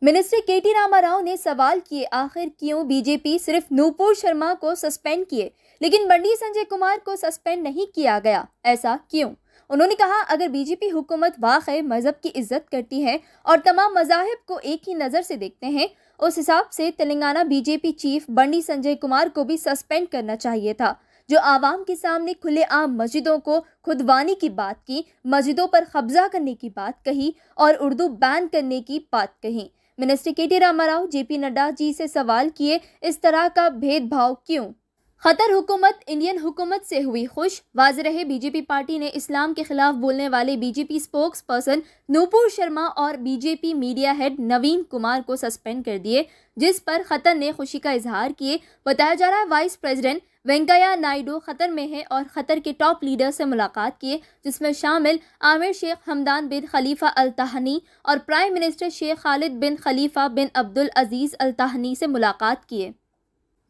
Minister केटी रामा राव ने सवाल किए, आखिर क्यों बीजेपी सिर्फ नूपुर शर्मा को सस्पेंड किए लेकिन बंडी संजय कुमार को सस्पेंड नहीं किया गया, ऐसा क्यों? उन्होंने कहा, अगर बीजेपी हुकूमत वाकई मजहब की इज्जत करती है और तमाम मजाहिब को एक ही नज़र से देखते हैं, उस हिसाब से तेलंगाना बीजेपी चीफ बंडी संजय कुमार को भी सस्पेंड करना चाहिए था, जो आवाम के सामने खुलेआम मस्जिदों को खुदवानी की बात की, मस्जिदों पर कब्जा करने की बात कही और उर्दू बैन करने की बात कही। मिनिस्टर केटी रामा राव जेपी नड्डा जी से सवाल किए, इस तरह का भेदभाव क्यों? खतर हुकूमत इंडियन हुकूमत से हुई खुश, वाज़ेह रहे बीजेपी पार्टी ने इस्लाम के खिलाफ बोलने वाले BJP spokes person Nupur Sharma और बीजेपी मीडिया हेड नवीन कुमार को सस्पेंड कर दिए, जिस पर खतर ने खुशी का इजहार किए। बताया जा रहा है वाइस प्रेसिडेंट वेंकैया नायडू खतर में है और खतर के टॉप लीडर से मुलाकात किए, जिसमें शामिल आमिर शेख हमदान बिन खलीफा अल तहनी और प्राइम मिनिस्टर शेख खालिद बिन खलीफा बिन अब्दुल अजीज अल तहनी से मुलाकात किए।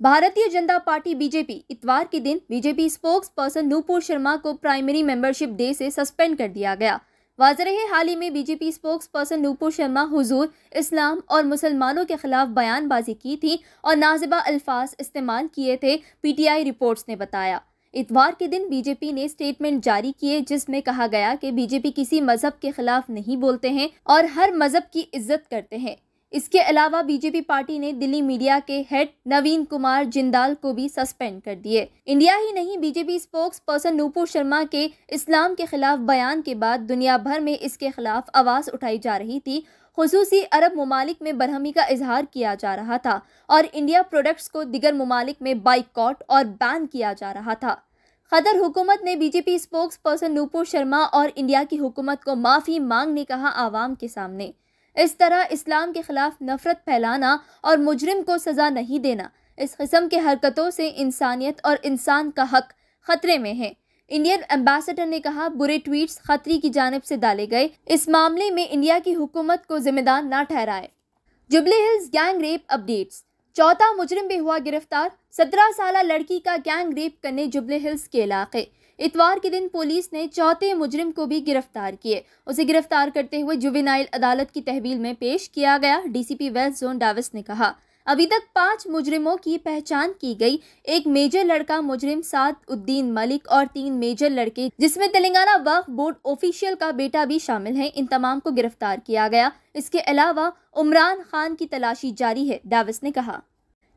भारतीय जनता पार्टी बीजेपी इतवार के दिन BJP spokes person Nupur Sharma को प्राइमरी मेंबरशिप डे से सस्पेंड कर दिया गया। वाज़ेह रहे, हाल ही में BJP spokes person Nupur Sharma हुजूर इस्लाम और मुसलमानों के खिलाफ बयानबाजी की थी और नाजिबा अल्फाज इस्तेमाल किए थे, पीटीआई रिपोर्ट्स ने बताया। इतवार के दिन बीजेपी ने स्टेटमेंट जारी किए, जिसमें कहा गया कि बीजेपी किसी मजहब के खिलाफ नहीं बोलते हैं और हर मजहब की इज्जत करते हैं। इसके अलावा बीजेपी पार्टी ने दिल्ली मीडिया के हेड नवीन कुमार जिंदाल को भी सस्पेंड कर दिए। इंडिया ही नहीं, BJP spokes person Nupur Sharma के इस्लाम के खिलाफ बयान के बाद दुनिया भर में इसके खिलाफ आवाज़ उठाई जा रही थी। खुसूसी अरब ममालिक में बरहमी का इजहार किया जा रहा था और इंडिया प्रोडक्ट्स को दिगर ममालिक में बाइकॉट और बैन किया जा रहा था। खतर हुकूमत ने BJP spokes person Nupur Sharma और इंडिया की हुकूमत को माफ़ी मांगने कहा आवाम के सामने। इस तरह इस्लाम के खिलाफ नफरत फैलाना और मुजरिम को सज़ा नहीं देना, इस किस्म के हरकतों से इंसानियत और इंसान का हक खतरे में है। इंडियन एम्बेसडर ने कहा, बुरे ट्वीट्स खतरी की जानिब से डाले गए, इस मामले में इंडिया की हुकूमत को जिम्मेदार न ठहराए। Jubilee hills gang rape updates, चौथा मुजरिम भी हुआ गिरफ्तार। 17 साल लड़की का गैंग रेप करने जुबली हिल्स के इलाके। इतवार के दिन पुलिस ने चौथे मुजरिम को भी गिरफ्तार किए। उसे गिरफ्तार करते हुए जुवेनाइल अदालत की तहवील में पेश किया गया। डीसीपी वेस्ट जोन डाविस ने कहा, अभी तक 5 मुजरिमों की पहचान की गई। एक मेजर लड़का मुजरिम सादउद्दीन मलिक और 3 मेजर लड़के, जिसमें तेलंगाना वक्फ बोर्ड ऑफिशियल का बेटा भी शामिल है, इन तमाम को गिरफ्तार किया गया। इसके अलावा उमरान खान की तलाशी जारी है, डाविस ने कहा।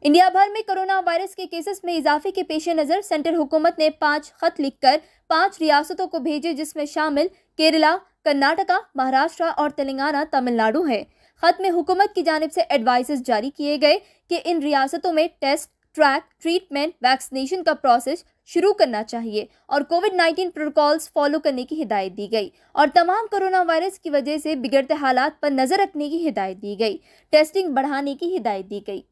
इंडिया भर में कोरोना वायरस के केसेस में इजाफे के पेश नज़र सेंट्रल हुकूमत ने 5 खत लिखकर 5 रियासतों को भेजे, जिसमें शामिल केरला, कर्नाटका, महाराष्ट्र और तेलंगाना, तमिलनाडु है। खत में हुकूमत की जानिब से एडवाइसेस जारी किए गए कि इन रियासतों में टेस्ट, ट्रैक, ट्रीटमेंट, वैक्सीनेशन का प्रोसेस शुरू करना चाहिए और कोविड-19 प्रोटोकॉल्स फॉलो करने की हिदायत दी गई और तमाम कोरोना वायरस की वजह से बिगड़ते हालात पर नज़र रखने की हिदायत दी गई। टेस्टिंग बढ़ाने की हिदायत दी गई।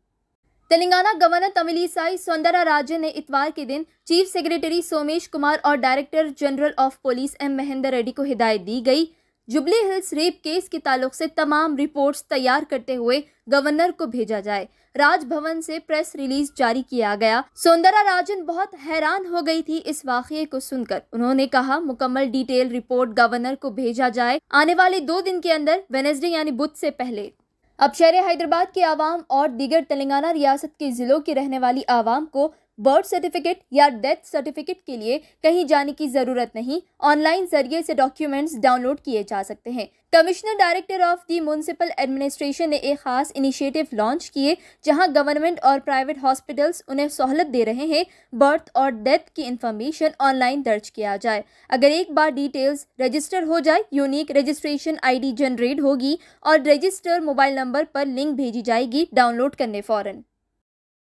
तेलंगाना गवर्नर तमिलिसाई सौंदरराजन ने इतवार के दिन चीफ सेक्रेटरी सोमेश कुमार और director general of police M Mahender Reddy को हिदायत दी गई, जुबली हिल्स रेप केस के ताल्लुक से तमाम रिपोर्ट्स तैयार करते हुए गवर्नर को भेजा जाए। राजभवन से प्रेस रिलीज जारी किया गया। सौंदरराजन बहुत हैरान हो गई थी इस वाक़ये को सुनकर। उन्होंने कहा, मुकम्मल डिटेल रिपोर्ट गवर्नर को भेजा जाए आने वाले 2 दिन के अंदर, वेडनेसडे यानी बुध से पहले। अब शहर हैदराबाद के आवाम और दीगर तेलंगाना रियासत के ज़िलों की रहने वाली आवाम को बर्थ सर्टिफिकेट या डेथ सर्टिफिकेट के लिए कहीं जाने की ज़रूरत नहीं, ऑनलाइन जरिए से डॉक्यूमेंट्स डाउनलोड किए जा सकते हैं। Commissioner director of the municipal administration ने एक खास इनिशिएटिव लॉन्च किए, जहां गवर्नमेंट और प्राइवेट हॉस्पिटल्स उन्हें सहूलत दे रहे हैं बर्थ और डेथ की इंफॉर्मेशन ऑनलाइन दर्ज किया जाए। अगर एक बार डिटेल्स रजिस्टर हो जाए, यूनिक रजिस्ट्रेशन ID जनरेट होगी और रजिस्टर मोबाइल नंबर पर लिंक भेजी जाएगी डाउनलोड करने फ़ौरन।